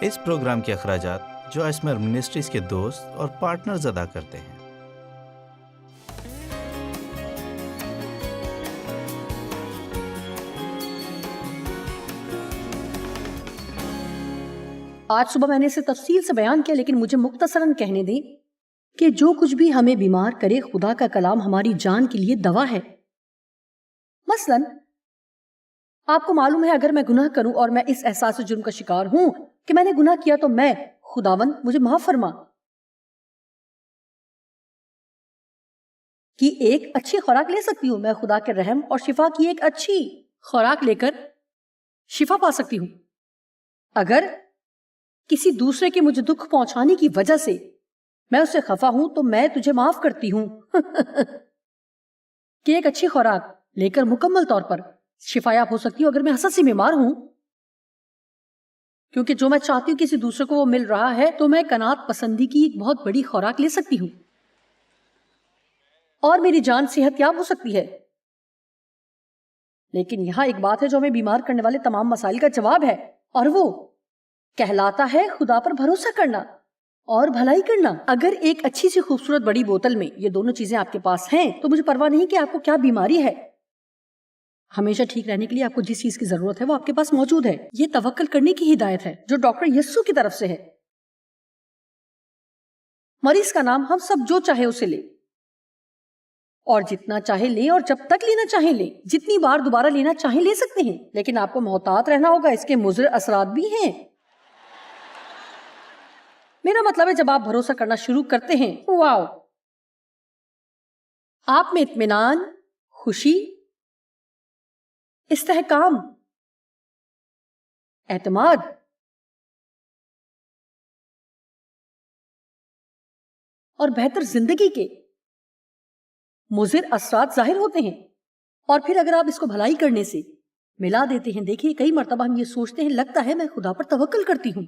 اس programme کے اخراجات جو اسمر منسٹریز کے دوست اور پارٹنرز ادا کرتے ہیں۔ آج صبح میں نے اسے تفصیل سے بیان کیا، لیکن مجھے مختصراً کہنے دیں کہ جو کچھ بھی ہمیں بیمار کرے، خدا کا کلام ہماری جان کے لیے دوا ہے۔ مثلاً آپ کو معلوم ہے اگر میں گناہ کروں اور میں اس احساس جرم کا شکار ہوں کہ میں نے گناہ کیا تو میں خداوند مجھے معاف فرما کی ایک اچھی خوراک لے سکتی ہوں۔ میں خدا کے رحم اور شفا کی ایک اچھی خوراک لے کر شفا پا سکتی ہوں۔ اگر کسی دوسرے کے مجھے دکھ پہنچانے کی وجہ سے میں اسے خفا ہوں تو میں تجھے معاف کرتی ہوں کہ ایک اچھی خوراک لے کر مکمل طور پر شفایاب ہو سکتی ہوں۔ اگر میں حسد سے بیمار ہوں کیونکہ جو میں چاہتی ہوں کسی دوسرے کو وہ مل رہا ہے، تو میں قناعت پسندی کی ایک بہت بڑی خوراک لے سکتی ہوں اور میری جان صحت یاب ہو سکتی ہے۔ لیکن یہاں ایک بات ہے جو ہمیں بیمار کرنے والے تمام مسائل کا جواب ہے، اور وہ کہلاتا ہے خدا پر بھروسہ کرنا اور بھلائی کرنا۔ اگر ایک اچھی سی خوبصورت بڑی بوتل میں یہ دونوں چیزیں آپ کے پاس ہیں تو مجھے پرواہ نہیں کہ آپ کو کیا بیماری ہے، ہمیشہ ٹھیک رہنے کے لیے آپ کو جس چیز کی ضرورت ہے وہ آپ کے پاس موجود ہے۔ یہ توکل کرنے کی ہدایت ہے جو ڈاکٹر یسوع کی طرف سے ہے۔ مریض کا نام ہم سب جو چاہے اسے لے اور جتنا چاہے لیں اور جب تک لینا چاہیں لیں، جتنی بار دوبارہ لینا چاہیں لے سکتے ہیں، لیکن آپ کو محتاط رہنا ہوگا، اس کے مضر اثرات بھی ہیں۔ میرا مطلب ہے جب آپ بھروسہ کرنا شروع کرتے ہیں، واو، آپ میں اطمینان، خوشی، استحکام، اعتماد، اور بہتر زندگی کے مضر اثرات ظاہر ہوتے ہیں۔ اور پھر اگر آپ اس کو بھلائی کرنے سے ملا دیتے ہیں، دیکھیے کئی مرتبہ ہم یہ سوچتے ہیں لگتا ہے میں خدا پر توکل کرتی ہوں،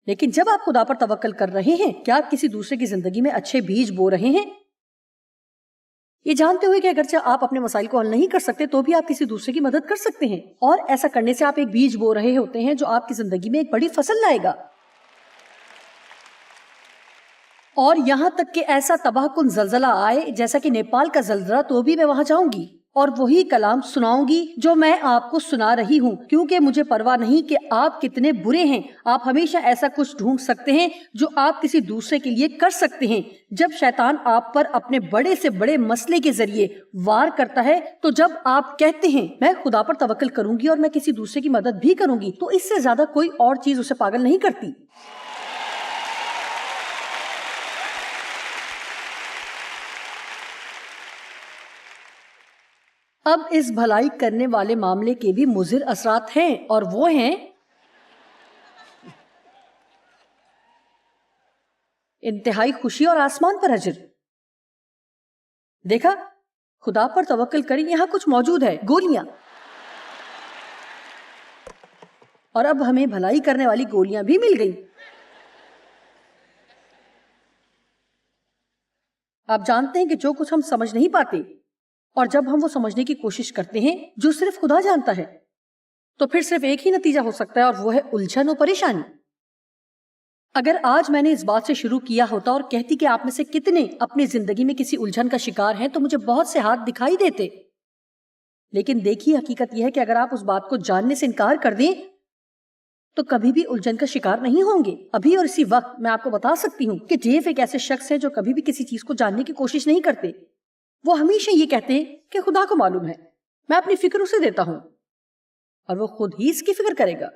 لیکن جب آپ خدا پر توکل کر رہے ہیں، کیا آپ کسی دوسرے کی زندگی میں اچھے بیج بو رہے ہیں؟ یہ جانتے ہوئے کہ اگرچہ آپ اپنے مسائل کو حل نہیں کر سکتے تو بھی آپ کسی دوسرے کی مدد کر سکتے ہیں، اور ایسا کرنے سے آپ ایک بیج بو رہے ہوتے ہیں جو آپ کی زندگی میں ایک بڑی فصل لائے گا۔ اور یہاں تک کہ ایسا تباہ کن زلزلہ آئے جیسا کہ نیپال کا زلزلہ تو بھی میں وہاں جاؤں گی اور وہی کلام سناؤں گی جو میں آپ کو سنا رہی ہوں، کیونکہ مجھے پرواہ نہیں کہ آپ کتنے برے ہیں، آپ ہمیشہ ایسا کچھ ڈھونڈ سکتے ہیں جو آپ کسی دوسرے کے لیے کر سکتے ہیں۔ جب شیطان آپ پر اپنے بڑے سے بڑے مسئلے کے ذریعے وار کرتا ہے، تو جب آپ کہتے ہیں میں خدا پر توکل کروں گی اور میں کسی دوسرے کی مدد بھی کروں گی، تو اس سے زیادہ کوئی اور چیز اسے پاگل نہیں کرتی۔ اب اس بھلائی کرنے والے معاملے کے بھی مضر اثرات ہیں، اور وہ ہیں انتہائی خوشی اور آسمان پر اجر۔ دیکھا، خدا پر توکل کریں، یہاں کچھ موجود ہے، گولیاں، اور اب ہمیں بھلائی کرنے والی گولیاں بھی مل گئی۔ آپ جانتے ہیں کہ جو کچھ ہم سمجھ نہیں پاتے اور جب ہم وہ سمجھنے کی کوشش کرتے ہیں جو صرف خدا جانتا ہے، تو پھر صرف ایک ہی نتیجہ ہو سکتا ہے، اور وہ ہے الجھن و پریشانی۔ اگر آج میں نے اس بات سے شروع کیا ہوتا اور کہتی کہ آپ میں سے کتنے اپنی زندگی میں کسی الجھن کا شکار ہیں، تو مجھے بہت سے ہاتھ دکھائی دیتے۔ لیکن دیکھیے، حقیقت یہ ہے کہ اگر آپ اس بات کو جاننے سے انکار کر دیں تو کبھی بھی الجھن کا شکار نہیں ہوں گے۔ ابھی اور اسی وقت میں آپ کو بتا سکتی ہوں کہ ڈیو ایک ایسے شخص ہے جو کبھی بھی کسی چیز کو جاننے کی کوشش نہیں کرتے۔ وہ ہمیشہ یہ کہتے ہیں کہ خدا کو معلوم ہے، میں اپنی فکر اسے دیتا ہوں اور وہ خود ہی اس کی فکر کرے گا۔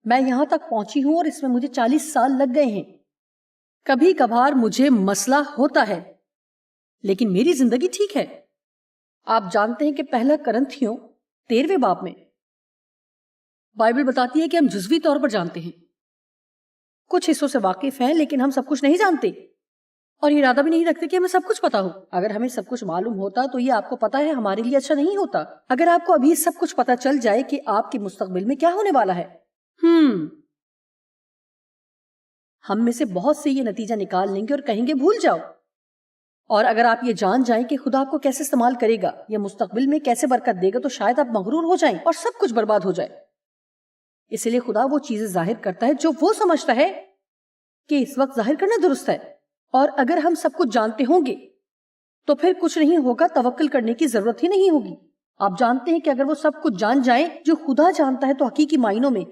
میں یہاں تک پہنچی ہوں اور اس میں مجھے 40 سال لگ گئے ہیں۔ کبھی کبھار مجھے مسئلہ ہوتا ہے، لیکن میری زندگی ٹھیک ہے۔ آپ جانتے ہیں کہ پہلا کرنتھیوں 13 باب میں بائبل بتاتی ہے کہ ہم جزوی طور پر جانتے ہیں، کچھ حصوں سے واقف ہیں، لیکن ہم سب کچھ نہیں جانتے اور ارادہ بھی نہیں رکھتے کہ ہمیں سب کچھ پتا ہو۔ اگر ہمیں سب کچھ معلوم ہوتا تو یہ آپ کو پتا ہے ہمارے لیے اچھا نہیں ہوتا۔ اگر آپ کو ابھی سب کچھ پتا چل جائے کہ آپ کے مستقبل میں کیا ہونے والا ہے، ہم میں سے بہت سے یہ نتیجہ نکال لیں گے اور کہیں گے بھول جاؤ۔ اور اگر آپ یہ جان جائیں کہ خدا آپ کو کیسے استعمال کرے گا یا مستقبل میں کیسے برکت دے گا، تو شاید آپ مغرور ہو جائیں اور سب کچھ برباد ہو جائے۔ اس لیے خدا وہ چیزیں ظاہر کرتا ہے جو وہ سمجھتا ہے کہ اس وقت ظاہر کرنا درست ہے. اور اگر ہم سب کچھ جانتے ہوں گے تو پھر کچھ نہیں ہوگا، توکل کرنے کی ضرورت ہی نہیں ہوگی. آپ جانتے ہیں کہ اگر وہ سب کچھ جان جائیں جو خدا جانتا ہے تو حقیقی معنوں میں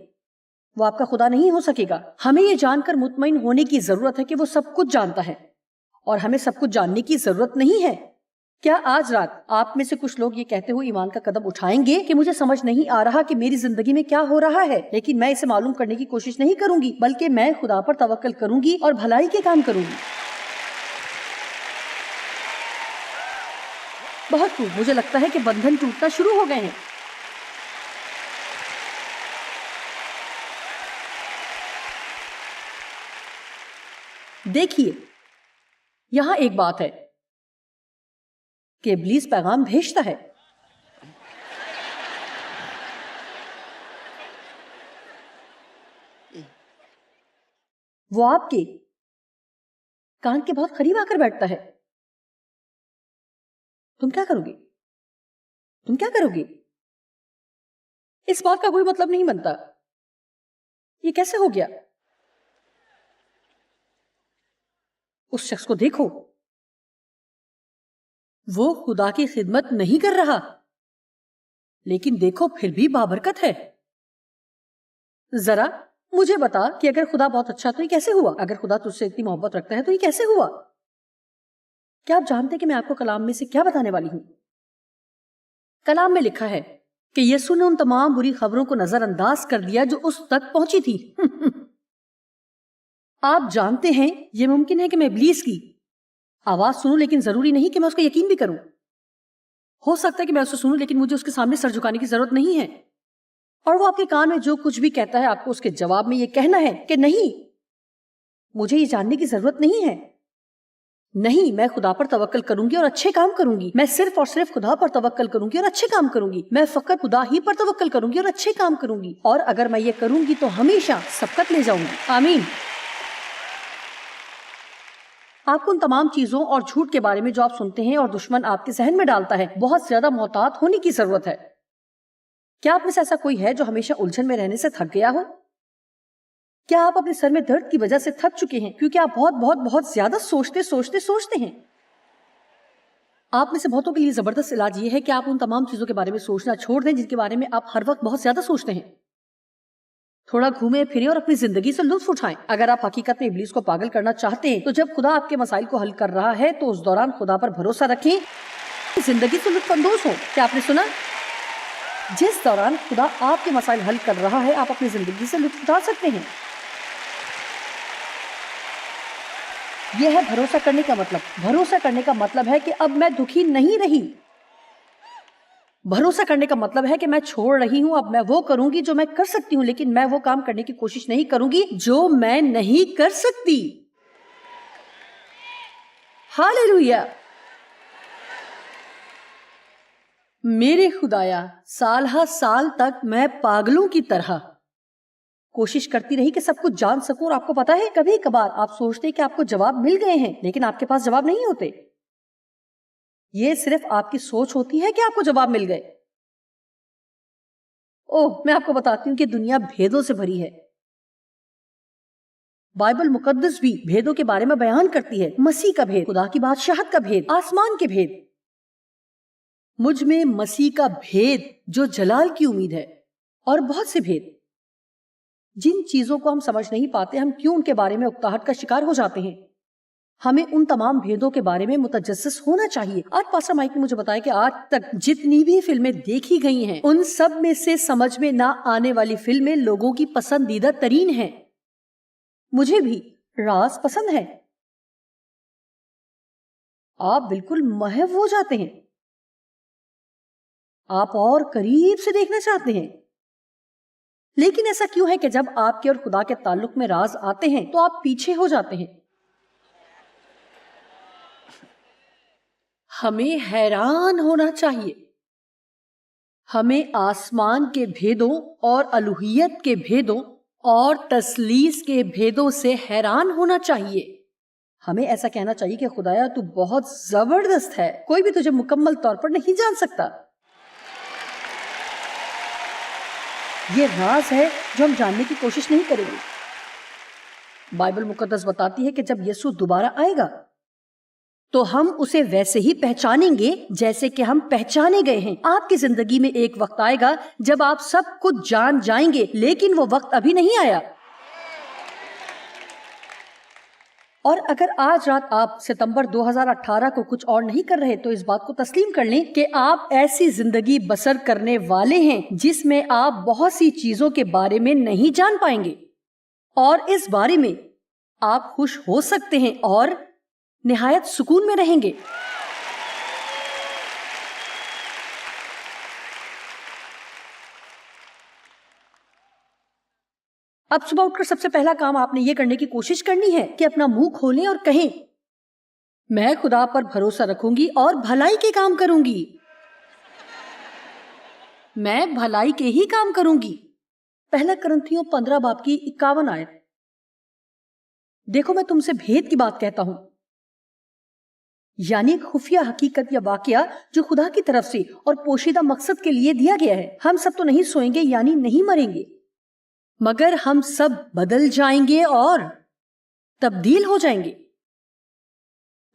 وہ آپ کا خدا نہیں ہو سکے گا. ہمیں یہ جان کر مطمئن ہونے کی ضرورت ہے کہ وہ سب کچھ جانتا ہے اور ہمیں سب کچھ جاننے کی ضرورت نہیں ہے. کیا آج رات آپ میں سے کچھ لوگ یہ کہتے ہوئے ایمان کا قدم اٹھائیں گے کہ مجھے سمجھ نہیں آ رہا کہ میری زندگی میں کیا ہو رہا ہے، لیکن میں اسے معلوم کرنے کی کوشش نہیں کروں گی، بلکہ میں خدا پر توکل کروں گی اور بھلائی کے کام کروں گی. بہت خوب. مجھے لگتا ہے کہ بندھن ٹوٹنا شروع ہو گئے ہیں. دیکھیے یہاں ایک بات ہے کہ ابلیس پیغام بھیجتا ہے. وہ آپ کے کان کے بہت قریب آ کر بیٹھتا ہے. تم کیا کرو گے؟ تم کیا کرو گے؟ اس بات کا کوئی مطلب نہیں بنتا. یہ کیسے ہو گیا؟ اس شخص کو دیکھو، وہ خدا کی خدمت نہیں کر رہا، لیکن دیکھو پھر بھی بابرکت ہے. ذرا مجھے بتا کہ اگر خدا بہت اچھا تو یہ کیسے ہوا؟ اگر خدا تجھ سے اتنی محبت رکھتا ہے تو یہ کیسے ہوا؟ کیا آپ جانتے ہیں کہ میں آپ کو کلام میں سے کیا بتانے والی ہوں؟ کلام میں لکھا ہے کہ یسوع نے ان تمام بری خبروں کو نظر انداز کر دیا جو اس تک پہنچی تھی. آپ جانتے ہیں یہ ممکن ہے کہ میں ابلیس کی آواز سنوں، لیکن ضروری نہیں کہ میں اس کو یقین بھی کروں. ہو سکتا ہے کہ میں اسے سنوں لیکن مجھے اس کے سامنے سر جھکانے کی ضرورت نہیں ہے. اور وہ آپ کے کان میں جو کچھ بھی کہتا ہے آپ کو اس کے جواب میں یہ کہنا ہے کہ نہیں، مجھے یہ جاننے کی ضرورت نہیں ہے. نہیں، میں خدا پر توکل کروں گی اور اچھے کام کروں گی. میں صرف اور صرف خدا پر توکل کروں گی اور اچھے کام کروں گی. میں فقط خدا ہی پر توکل کروں گی اور اچھے کام کروں گی. اور اگر میں یہ کروں گی تو ہمیشہ سبقت لے جاؤں گی. آمین. آپ کو ان تمام چیزوں اور جھوٹ کے بارے میں جو آپ سنتے ہیں اور دشمن آپ کے ذہن میں ڈالتا ہے بہت زیادہ محتاط ہونے کی ضرورت ہے. کیا آپ میں سے ایسا کوئی ہے جو ہمیشہ الجھن میں رہنے سے تھک گیا ہو؟ کیا آپ اپنے سر میں درد کی وجہ سے تھک چکے ہیں کیونکہ آپ بہت بہت بہت زیادہ سوچتے ہیں؟ آپ میں سے بہتوں کے لیے زبردست علاج یہ ہے کہ آپ ان تمام چیزوں کے بارے میں سوچنا چھوڑ دیں جن کے بارے میں آپ ہر وقت بہت زیادہ سوچتے ہیں. تھوڑا گھومیں پھریں اور اپنی زندگی سے لطف اٹھائیں. اگر آپ حقیقت میں ابلیس کو پاگل کرنا چاہتے ہیں تو جب خدا آپ کے مسائل کو حل کر رہا ہے تو اس دوران خدا پر بھروسہ رکھیں، زندگی سے لطف اندوز ہو. کیا آپ نے سنا؟ جس دوران خدا آپ کے مسائل حل کر رہا ہے آپ اپنی زندگی سے لطف اٹھا سکتے ہیں. یہ ہے بھروسہ کرنے کا مطلب. بھروسہ کرنے کا مطلب ہے کہ اب میں دکھی نہیں رہی. بھروسہ کرنے کا مطلب ہے کہ میں چھوڑ رہی ہوں، اب میں وہ کروں گی جو میں کر سکتی ہوں، لیکن میں وہ کام کرنے کی کوشش نہیں کروں گی جو میں نہیں کر سکتی. ہاللیلویا. میرے خدایا، سال ہر سال تک میں پاگلوں کی طرح کوشش کرتی رہی کہ سب کچھ جان سکوں. اور آپ کو پتا ہے کبھی کبھار آپ سوچتے کہ آپ کو جواب مل گئے ہیں لیکن آپ کے پاس جواب نہیں ہوتے. یہ صرف آپ کی سوچ ہوتی ہے کہ آپ کو جواب مل گئے. اوہ، میں آپ کو بتاتی ہوں کہ دنیا بھیدوں سے بھری ہے. بائبل مقدس بھی بھیدوں کے بارے میں بیان کرتی ہے. مسیح کا بھید، خدا کی بادشاہت کا بھید، آسمان کے بھید. مجھ میں مسیح کا بھید جو جلال کی امید ہے، اور بہت سے بھید جن چیزوں کو ہم سمجھ نہیں پاتے ہم کیوں ان کے بارے میں اکتاہٹ کا شکار ہو جاتے ہیں. ہمیں ان تمام بھیدوں کے بارے میں متجسس ہونا چاہیے. آج پاسٹر مائک نے مجھے بتایا کہ آج تک جتنی بھی فلمیں دیکھی گئی ہیں ان سب میں سے سمجھ میں نہ آنے والی فلمیں لوگوں کی پسندیدہ ترین ہیں. مجھے بھی راز پسند ہے. آپ بالکل محو ہو جاتے ہیں، آپ اور قریب سے دیکھنا چاہتے ہیں. لیکن ایسا کیوں ہے کہ جب آپ کے اور خدا کے تعلق میں راز آتے ہیں تو آپ پیچھے ہو جاتے ہیں؟ ہمیں حیران ہونا چاہیے. ہمیں آسمان کے بھیدوں اور الوہیت کے بھیدوں اور تثلیث کے بھیدوں سے حیران ہونا چاہیے. ہمیں ایسا کہنا چاہیے کہ خدایا تو بہت زبردست ہے، کوئی بھی تجھے مکمل طور پر نہیں جان سکتا. یہ راز ہے جو ہم جاننے کی کوشش نہیں کریں گے. بائبل مقدس بتاتی ہے کہ جب یسوع دوبارہ آئے گا تو ہم اسے ویسے ہی پہچانیں گے جیسے کہ ہم پہچانے گئے ہیں. آپ کی زندگی میں ایک وقت آئے گا جب آپ سب کچھ جان جائیں گے، لیکن وہ وقت ابھی نہیں آیا. اور اگر آج رات آپ ستمبر 2018 کو کچھ اور نہیں کر رہے تو اس بات کو تسلیم کر لیں کہ آپ ایسی زندگی بسر کرنے والے ہیں جس میں آپ بہت سی چیزوں کے بارے میں نہیں جان پائیں گے، اور اس بارے میں آپ خوش ہو سکتے ہیں اور نہایت سکون میں رہیں گے. اب صبح اٹھ کر سب سے پہلا کام آپ نے یہ کرنے کی کوشش کرنی ہے کہ اپنا منہ کھولیں اور کہیں، میں خدا پر بھروسہ رکھوں گی اور بھلائی کے کام کروں گی. میں بھلائی کے ہی کام کروں گی. پہلا کرنتھیوں 15 باب کی 51 آیت. دیکھو میں تم سے بھید کی بات کہتا ہوں، یعنی خفیہ حقیقت یا واقعہ جو خدا کی طرف سے اور پوشیدہ مقصد کے لیے دیا گیا ہے. ہم سب تو نہیں سوئیں گے یعنی نہیں مریں گے، مگر ہم سب بدل جائیں گے اور تبدیل ہو جائیں گے.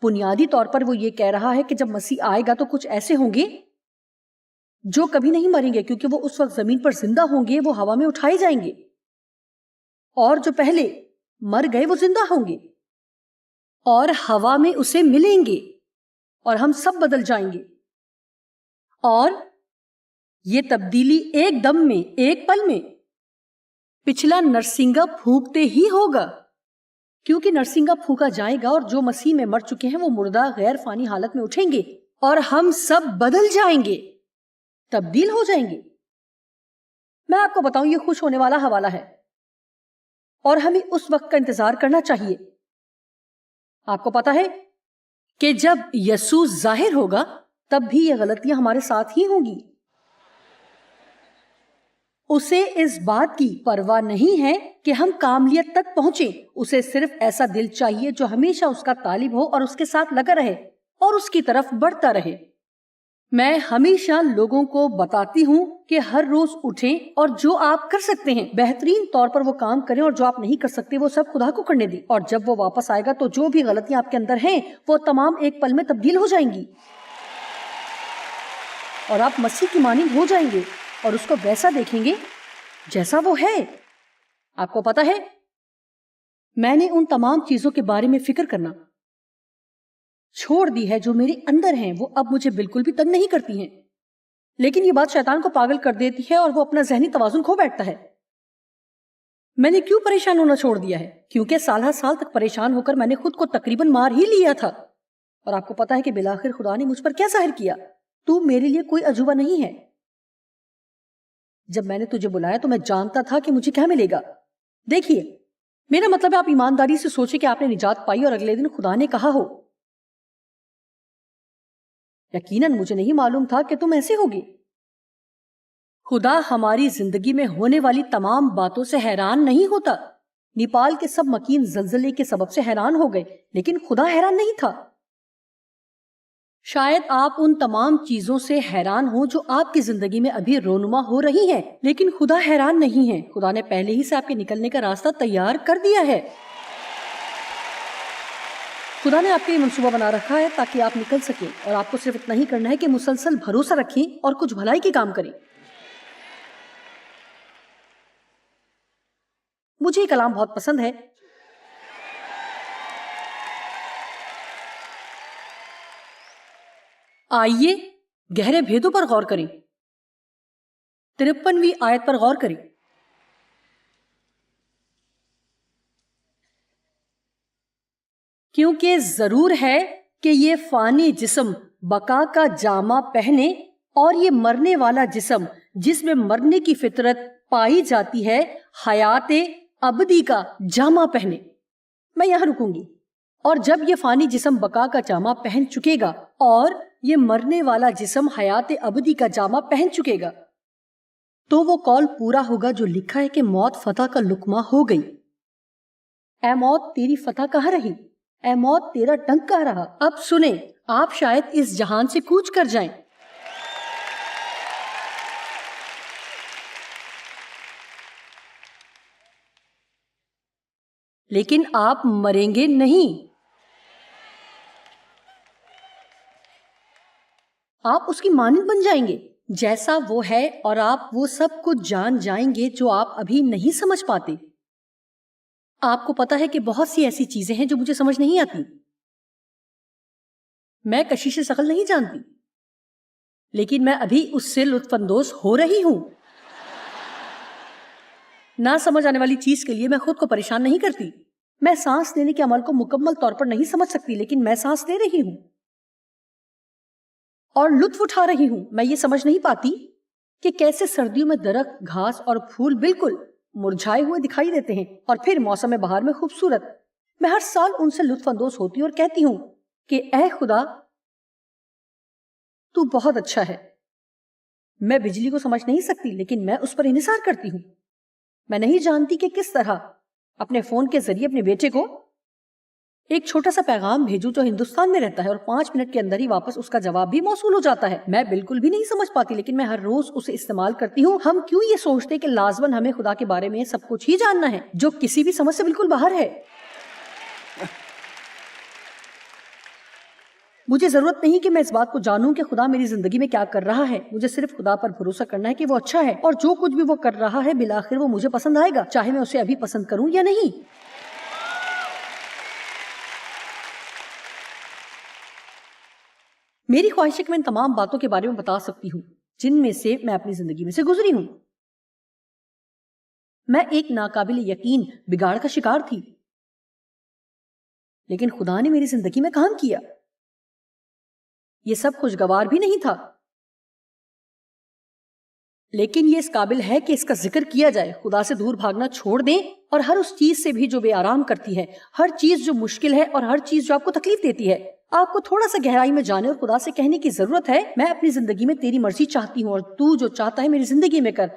بنیادی طور پر وہ یہ کہہ رہا ہے کہ جب مسیح آئے گا تو کچھ ایسے ہوں گے جو کبھی نہیں مریں گے، کیونکہ وہ اس وقت زمین پر زندہ ہوں گے، وہ ہوا میں اٹھائے جائیں گے. اور جو پہلے مر گئے وہ زندہ ہوں گے اور ہوا میں اسے ملیں گے اور ہم سب بدل جائیں گے. اور یہ تبدیلی ایک دم میں، ایک پل میں، پچھلا نرسنگا پھونکتے ہی ہوگا، کیونکہ نرسنگا پھونکا جائے گا اور جو مسیح میں مر چکے ہیں وہ مردہ غیر فانی حالت میں اٹھیں گے اور ہم سب بدل جائیں گے، تبدیل ہو جائیں گے. میں آپ کو بتاؤں یہ خوش ہونے والا حوالہ ہے اور ہمیں اس وقت کا انتظار کرنا چاہیے. آپ کو پتا ہے کہ جب یسوع ظاہر ہوگا تب بھی یہ غلطیاں ہمارے ساتھ ہی ہوں گی. اسے اس بات کی پرواہ نہیں ہے کہ ہم کاملیت تک پہنچیں، اسے صرف ایسا دل چاہیے جو ہمیشہ اس کا طالب ہو اور اس کے ساتھ لگا رہے اور اس کی طرف بڑھتا رہے. میں ہمیشہ لوگوں کو بتاتی ہوں کہ ہر روز اٹھیں اور جو آپ کر سکتے ہیں بہترین طور پر وہ کام کریں، اور جو آپ نہیں کر سکتے وہ سب خدا کو کرنے دیں. اور جب وہ واپس آئے گا تو جو بھی غلطیاں آپ کے اندر ہیں وہ تمام ایک پل میں تبدیل ہو جائیں گی اور آپ مسیح کی مانند ہو جائیں گے اور اس کو ویسا دیکھیں گے جیسا وہ ہے. آپ کو پتا ہے میں نے ان تمام چیزوں کے بارے میں فکر کرنا چھوڑ دی ہے جو میرے اندر ہیں، وہ اب مجھے بالکل بھی تنگ نہیں کرتی ہیں. لیکن یہ بات شیطان کو پاگل کر دیتی ہے اور وہ اپنا ذہنی توازن کھو بیٹھتا ہے. میں نے کیوں پریشان ہونا چھوڑ دیا ہے؟ کیونکہ سالہ سال تک پریشان ہو کر میں نے خود کو تقریباً مار ہی لیا تھا. اور آپ کو پتا ہے کہ بالآخر خدا نے مجھ پر کیا ظاہر کیا؟ تو میرے لیے کوئی عجوبہ نہیں ہے. جب میں نے تجھے بلایا تو میں جانتا تھا کہ مجھے کیا ملے گا. دیکھیے میرا مطلب ہے آپ ایمانداری سے سوچیں کہ آپ نے نجات پائی اور اگلے دن خدا نے کہا ہو یقیناً مجھے نہیں معلوم تھا کہ تم ایسے ہوگی. خدا ہماری زندگی میں ہونے والی تمام باتوں سے حیران نہیں ہوتا. نیپال کے سب مکین زلزلے کے سبب سے حیران ہو گئے لیکن خدا حیران نہیں تھا. شاید آپ ان تمام چیزوں سے حیران ہوں جو آپ کی زندگی میں ابھی رونما ہو رہی ہیں، لیکن خدا حیران نہیں ہے. خدا نے پہلے ہی سے آپ کے نکلنے کا راستہ تیار کر دیا ہے. خدا نے آپ کے یہ منصوبہ بنا رکھا ہے تاکہ آپ نکل سکیں، اور آپ کو صرف اتنا ہی کرنا ہے کہ مسلسل بھروسہ رکھیں اور کچھ بھلائی کے کام کریں. مجھے یہ کلام بہت پسند ہے. آئیے گہرے بھیدوں پر غور کریں. 53ویں آیت پر غور کریں. کیونکہ ضرور ہے کہ یہ فانی جسم بقا کا جامہ پہنے اور یہ مرنے والا جسم جس میں مرنے کی فطرت پائی جاتی ہے حیات ابدی کا جامہ پہنے. میں یہاں رکوں گی. اور جب یہ فانی جسم بقا کا جامہ پہن چکے گا اور یہ مرنے والا جسم حیات ابدی کا جامہ پہن چکے گا تو وہ قول پورا ہوگا جو لکھا ہے کہ موت فتح کا لقمہ ہو گئی. اے موت تیری فتح کہاں رہی؟ اے موت تیرا ڈنک کہاں رہا؟ اب سنیں، آپ شاید اس جہان سے کوچ کر جائیں. لیکن آپ مریں گے نہیں. آپ اس کی مانند بن جائیں گے جیسا وہ ہے، اور آپ وہ سب کچھ جان جائیں گے جو آپ ابھی نہیں سمجھ پاتے. آپ کو پتا ہے کہ بہت سی ایسی چیزیں ہیں جو مجھے سمجھ نہیں آتی. میں کشش ثقل نہیں جانتی، لیکن میں ابھی اس سے لطف اندوز ہو رہی ہوں. نہ سمجھ آنے والی چیز کے لیے میں خود کو پریشان نہیں کرتی. میں سانس لینے کے عمل کو مکمل طور پر نہیں سمجھ سکتی، لیکن میں سانس لے رہی ہوں اور لطف اٹھا رہی ہوں. میں یہ سمجھ نہیں پاتی کہ کیسے سردیوں میں درخت، گھاس اور پھول بالکل مرجھائے ہوئے دکھائی دیتے ہیں، اور پھر موسم بہار میں خوبصورت. میں ہر سال ان سے لطف اندوز ہوتی ہوں اور کہتی ہوں کہ اے خدا تو بہت اچھا ہے. میں بجلی کو سمجھ نہیں سکتی، لیکن میں اس پر انحصار کرتی ہوں. میں نہیں جانتی کہ کس طرح اپنے فون کے ذریعے اپنے بیٹے کو ایک چھوٹا سا پیغام بھیجوں جو ہندوستان میں رہتا ہے، اور 5 منٹ کے اندر ہی واپس اس کا جواب بھی موصول ہو جاتا ہے. میں بالکل بھی نہیں سمجھ پاتی، لیکن میں ہر روز اسے استعمال کرتی ہوں. ہم کیوں یہ سوچتے کہ لازماً ہمیں خدا کے بارے میں سب کچھ ہی جاننا ہے جو کسی بھی سمجھ سے بالکل باہر ہے. مجھے ضرورت نہیں کہ میں اس بات کو جانوں کہ خدا میری زندگی میں کیا کر رہا ہے. مجھے صرف خدا پر بھروسہ کرنا ہے کہ وہ اچھا ہے، اور جو کچھ بھی وہ کر رہا ہے بالآخر وہ مجھے پسند آئے گا، چاہے میں اسے ابھی پسند کروں یا نہیں. میری خواہش ہے کہ میں ان تمام باتوں کے بارے میں بتا سکتی ہوں جن میں سے میں اپنی زندگی میں سے گزری ہوں. میں ایک ناقابل یقین بگاڑ کا شکار تھی، لیکن خدا نے میری زندگی میں کام کیا. یہ سب خوشگوار بھی نہیں تھا، لیکن یہ اس قابل ہے کہ اس کا ذکر کیا جائے. خدا سے دور بھاگنا چھوڑ دیں، اور ہر اس چیز سے بھی جو بے آرام کرتی ہے، ہر چیز جو مشکل ہے، اور ہر چیز جو آپ کو تکلیف دیتی ہے. آپ کو تھوڑا سا گہرائی میں جانے اور خدا سے کہنے کی ضرورت ہے میں اپنی زندگی میں تیری مرضی چاہتی ہوں، اور تو جو چاہتا ہے میری زندگی میں کر.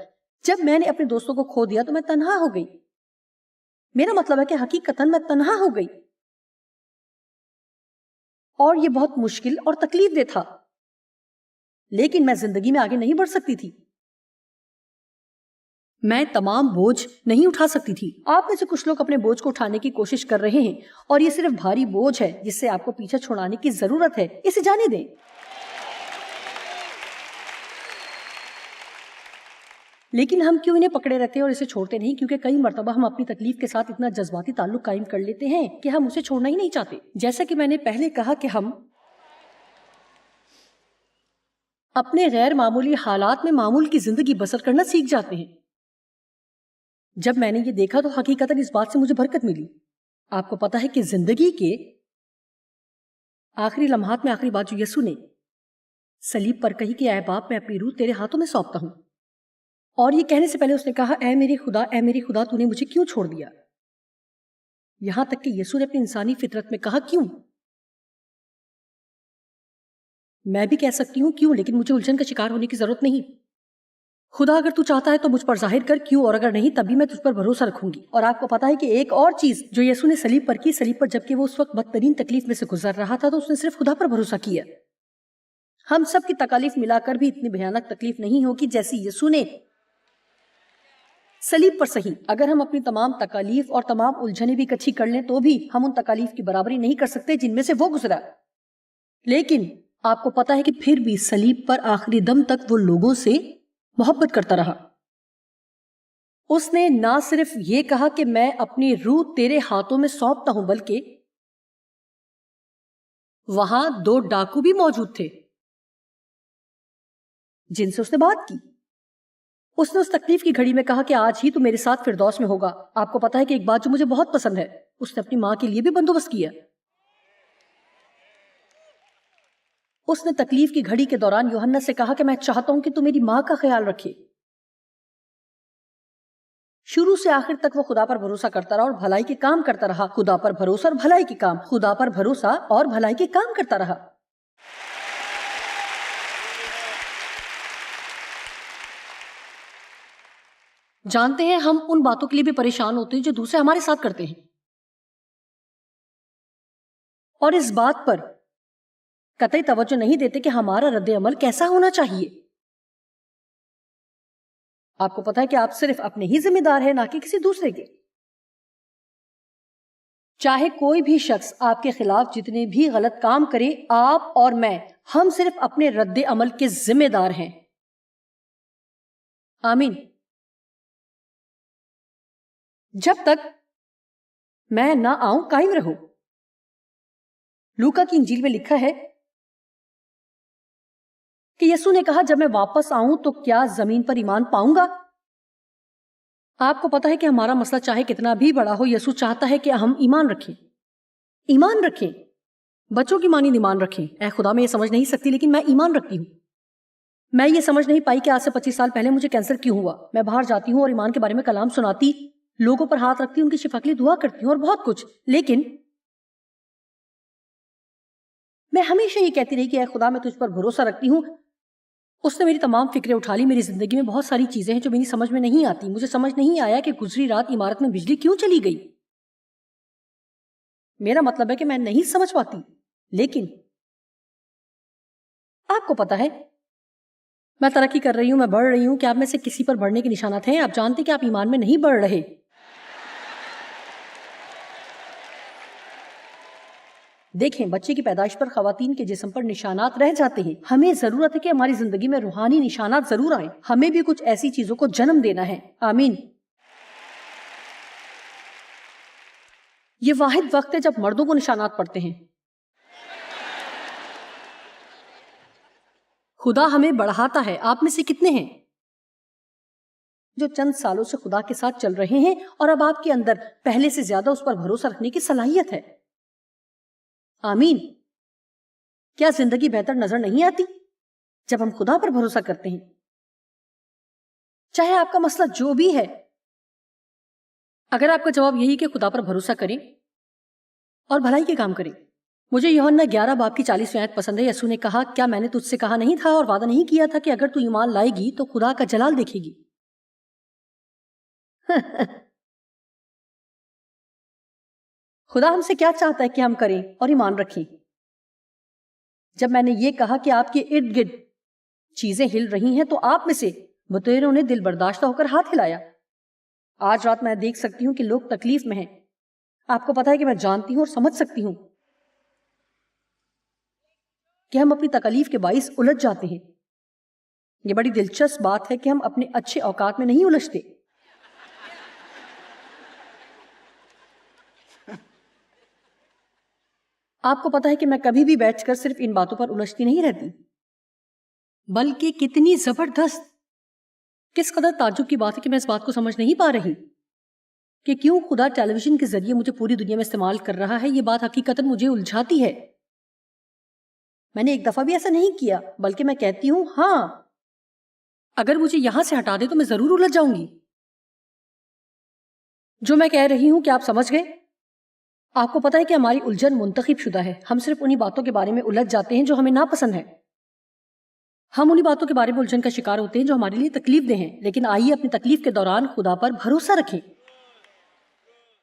جب میں نے اپنے دوستوں کو کھو دیا تو میں تنہا ہو گئی. میرا مطلب ہے کہ حقیقتاً میں تنہا ہو گئی، اور یہ بہت مشکل اور تکلیف دہ تھا، لیکن میں زندگی میں آگے نہیں بڑھ سکتی تھی. میں تمام بوجھ نہیں اٹھا سکتی تھی. آپ میں سے کچھ لوگ اپنے بوجھ کو اٹھانے کی کوشش کر رہے ہیں، اور یہ صرف بھاری بوجھ ہے جس سے آپ کو پیچھے چھڑانے کی ضرورت ہے. اسے جانے دیں. لیکن ہم کیوں انہیں پکڑے رہتے ہیں اور اسے چھوڑتے نہیں؟ کیونکہ کئی مرتبہ ہم اپنی تکلیف کے ساتھ اتنا جذباتی تعلق قائم کر لیتے ہیں کہ ہم اسے چھوڑنا ہی نہیں چاہتے. جیسا کہ میں نے پہلے کہا کہ ہم اپنے غیر معمولی حالات میں معمول کی زندگی بسر کرنا سیکھ جاتے ہیں. جب میں نے یہ دیکھا تو حقیقتاً اس بات سے مجھے برکت ملی. آپ کو پتا ہے کہ زندگی کے آخری لمحات میں آخری بات جو یسوع نے صلیب پر کہی کہ اے باپ میں اپنی روح تیرے ہاتھوں میں سونپتا ہوں، اور یہ کہنے سے پہلے اس نے کہا اے میرے خدا تو نے مجھے کیوں چھوڑ دیا. یہاں تک کہ یسوع نے اپنی انسانی فطرت میں کہا کیوں. میں بھی کہہ سکتی ہوں کیوں، لیکن مجھے الجھن کا شکار ہونے کی ضرورت نہیں. خدا اگر تو چاہتا ہے تو مجھ پر ظاہر کر کیوں، اور اگر نہیں تب بھی میں تجھ پر بھروسہ رکھوں گی. اور آپ کو پتا ہے کہ ایک اور چیز جو یسوع نے صلیب پر جبکہ وہ اس وقت بدترین تکلیف میں سے گزر رہا تھا تو اس نے صرف خدا پر بھروسہ کیا. ہم سب کی تکالیف ملا کر بھی اتنی بھیانک تکلیف نہیں ہوگی جیسی یسوع نے صلیب پر سہی. اگر ہم اپنی تمام تکالیف اور تمام الجھنیں بھی اکٹھی کر لیں تو بھی ہم ان تکالیف کی برابری نہیں کر سکتے جن میں سے وہ گزرا. لیکن آپ کو پتا ہے کہ پھر بھی صلیب پر آخری دم تک وہ لوگوں سے محبت کرتا رہا. اس نے نہ صرف یہ کہا کہ میں اپنی روح تیرے ہاتھوں میں سونپتا ہوں، بلکہ وہاں 2 ڈاکو بھی موجود تھے جن سے اس نے بات کی. اس نے اس تکلیف کی گھڑی میں کہا کہ آج ہی تو میرے ساتھ فردوس میں ہوگا. آپ کو پتا ہے کہ ایک بات جو مجھے بہت پسند ہے، اس نے اپنی ماں کے لیے بھی بندوبست کیا. اس نے تکلیف کی گھڑی کے دوران یوحنا سے کہا کہ میں چاہتا ہوں کہ تو میری ماں کا خیال رکھے. شروع سے آخر تک وہ خدا پر بھروسہ کرتا رہا اور بھلائی کے کام کرتا رہا. خدا پر بھروسہ اور بھلائی کے کام، خدا پر بھروسہ اور بھلائی کے کام کرتا رہا. جانتے ہیں ہم ان باتوں کے لیے بھی پریشان ہوتے ہیں جو دوسرے ہمارے ساتھ کرتے ہیں، اور اس بات پر قطعی توجہ نہیں دیتے کہ ہمارا رد عمل کیسا ہونا چاہیے. آپ کو پتا ہے کہ آپ صرف اپنے ہی ذمہ دار ہیں، نہ کہ کسی دوسرے کے. چاہے کوئی بھی شخص آپ کے خلاف جتنے بھی غلط کام کرے، آپ اور میں، ہم صرف اپنے رد عمل کے ذمہ دار ہیں. آمین. جب تک میں نہ آؤں قائم رہو. لوکا کی انجیل میں لکھا ہے کہ یسوع نے کہا جب میں واپس آؤں تو کیا زمین پر ایمان پاؤں گا؟ آپ کو پتا ہے کہ ہمارا مسئلہ چاہے کتنا بھی بڑا ہو، یسوع چاہتا ہے کہ ہم ایمان رکھیں. ایمان رکھیں، بچوں کی مانند ایمان رکھیں. اے خدا میں یہ سمجھ نہیں سکتی لیکن میں ایمان رکھتی ہوں. میں یہ سمجھ نہیں پائی کہ آج سے 25 سال پہلے مجھے کینسر کیوں ہوا. میں باہر جاتی ہوں اور ایمان کے بارے میں کلام سناتی، لوگوں پر ہاتھ رکھتی، ان کی شفا کے لیے دعا کرتی ہوں اور بہت کچھ. لیکن میں ہمیشہ یہ کہتی رہی کہ اے خدا میں تجھ پر بھروسہ رکھتی ہوں. اس نے میری تمام فکریں اٹھا لی. میری زندگی میں بہت ساری چیزیں ہیں جو میری سمجھ میں نہیں آتی. مجھے سمجھ نہیں آیا کہ گزری رات عمارت میں بجلی کیوں چلی گئی. میرا مطلب ہے کہ میں نہیں سمجھ پاتی. لیکن آپ کو پتا ہے میں ترقی کر رہی ہوں، میں بڑھ رہی ہوں. کہ آپ میں سے کسی پر بڑھنے کے نشانات ہیں؟ آپ جانتے کہ آپ ایمان میں نہیں بڑھ رہے. دیکھیں، بچے کی پیدائش پر خواتین کے جسم پر نشانات رہ جاتے ہیں. ہمیں ضرورت ہے کہ ہماری زندگی میں روحانی نشانات ضرور آئیں. ہمیں بھی کچھ ایسی چیزوں کو جنم دینا ہے. آمین. یہ واحد وقت ہے جب مردوں کو نشانات پڑتے ہیں. خدا ہمیں بڑھاتا ہے. آپ میں سے کتنے ہیں جو چند سالوں سے خدا کے ساتھ چل رہے ہیں اور اب آپ کے اندر پہلے سے زیادہ اس پر بھروسہ رکھنے کی صلاحیت ہے؟ آمین. کیا زندگی بہتر نظر نہیں آتی جب ہم خدا پر بھروسہ کرتے ہیں؟ چاہے آپ کا مسئلہ جو بھی ہے، اگر آپ کا جواب یہی کہ خدا پر بھروسہ کریں اور بھلائی کے کام کریں. مجھے یوحنا 11 باب کی 40ویں آیت پسند ہے. یسوع نے کہا کیا میں نے تجھ سے کہا نہیں تھا اور وعدہ نہیں کیا تھا کہ اگر تو ایمان لائے گی تو خدا کا جلال دیکھے گی. خدا ہم سے کیا چاہتا ہے کہ ہم کریں اور ایمان رکھیں؟ جب میں نے یہ کہا کہ آپ کے ارد گرد چیزیں ہل رہی ہیں تو آپ میں سے بطیروں نے دل برداشتہ ہو کر ہاتھ ہلایا. آج رات میں دیکھ سکتی ہوں کہ لوگ تکلیف میں ہیں. آپ کو پتا ہے کہ میں جانتی ہوں اور سمجھ سکتی ہوں کہ ہم اپنی تکلیف کے باعث الجھ جاتے ہیں. یہ بڑی دلچسپ بات ہے کہ ہم اپنے اچھے اوقات میں نہیں الجھتے. آپ کو پتا ہے کہ میں کبھی بھی بیٹھ کر صرف ان باتوں پر الجھتی نہیں رہتی، بلکہ کتنی زبردست، کس قدر تعجب کی بات ہے کہ میں اس بات کو سمجھ نہیں پا رہی کہ کیوں خدا ٹیلی ویژن کے ذریعے مجھے پوری دنیا میں استعمال کر رہا ہے. یہ بات حقیقتاً مجھے الجھاتی ہے. میں نے ایک دفعہ بھی ایسا نہیں کیا، بلکہ میں کہتی ہوں ہاں اگر مجھے یہاں سے ہٹا دے تو میں ضرور الجھ جاؤں گی. جو میں کہہ رہی ہوں کہ آپ سمجھ گئے؟ آپ کو پتا ہے کہ ہماری الجھن منتخب شدہ ہے. ہم صرف انہی باتوں کے بارے میں الجھ جاتے ہیں جو ہمیں ناپسند ہے. ہم انہی باتوں کے بارے میں الجھن کا شکار ہوتے ہیں جو ہمارے لیے تکلیف دہ ہیں. لیکن آئیے اپنی تکلیف کے دوران خدا پر بھروسہ رکھیں.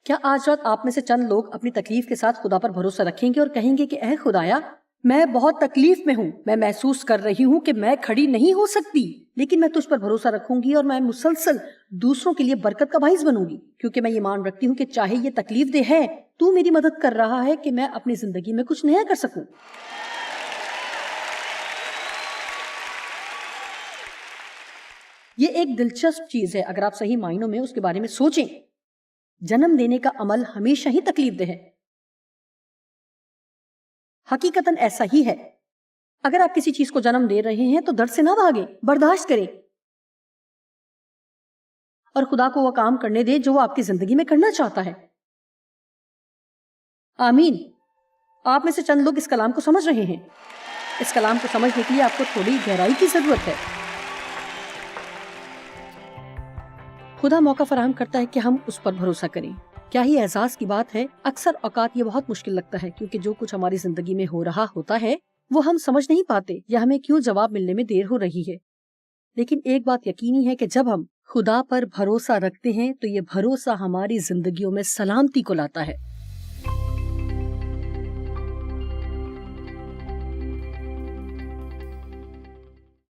کیا آج رات آپ میں سے چند لوگ اپنی تکلیف کے ساتھ خدا پر بھروسہ رکھیں گے اور کہیں گے کہ اے خدایا میں بہت تکلیف میں ہوں، میں محسوس کر رہی ہوں کہ میں کھڑی نہیں ہو سکتی، لیکن میں تجھ پر بھروسہ رکھوں گی اور میں مسلسل دوسروں کے لیے برکت کا باعث بنوں گی، کیونکہ میں یہ مان رکھتی ہوں کہ چاہے یہ تکلیف دہ ہے تو میری مدد کر رہا ہے کہ میں اپنی زندگی میں کچھ نیا کر سکوں. یہ ایک دلچسپ چیز ہے اگر آپ صحیح معنوں میں اس کے بارے میں سوچیں. جنم دینے کا عمل ہمیشہ ہی تکلیف دہ ہے. حقیقتاً ایسا ہی ہے. اگر آپ کسی چیز کو جنم دے رہے ہیں تو درد سے نہ بھاگیں، برداشت کریں اور خدا کو وہ کام کرنے دیں جو وہ آپ کی زندگی میں کرنا چاہتا ہے. آمین. آپ میں سے چند لوگ اس کلام کو سمجھ رہے ہیں. اس کلام کو سمجھنے کے لیے آپ کو تھوڑی گہرائی کی ضرورت ہے. خدا موقع فراہم کرتا ہے کہ ہم اس پر بھروسہ کریں. کیا ہی اعزاز کی بات ہے. اکثر اوقات یہ بہت مشکل لگتا ہے کیونکہ جو کچھ ہماری زندگی میں ہو رہا ہوتا ہے وہ ہم سمجھ نہیں پاتے یا ہمیں کیوں جواب ملنے میں دیر ہو رہی ہے. لیکن ایک بات یقینی ہے کہ جب ہم خدا پر بھروسہ رکھتے ہیں تو یہ بھروسہ ہماری زندگیوں میں سلامتی کو لاتا ہے.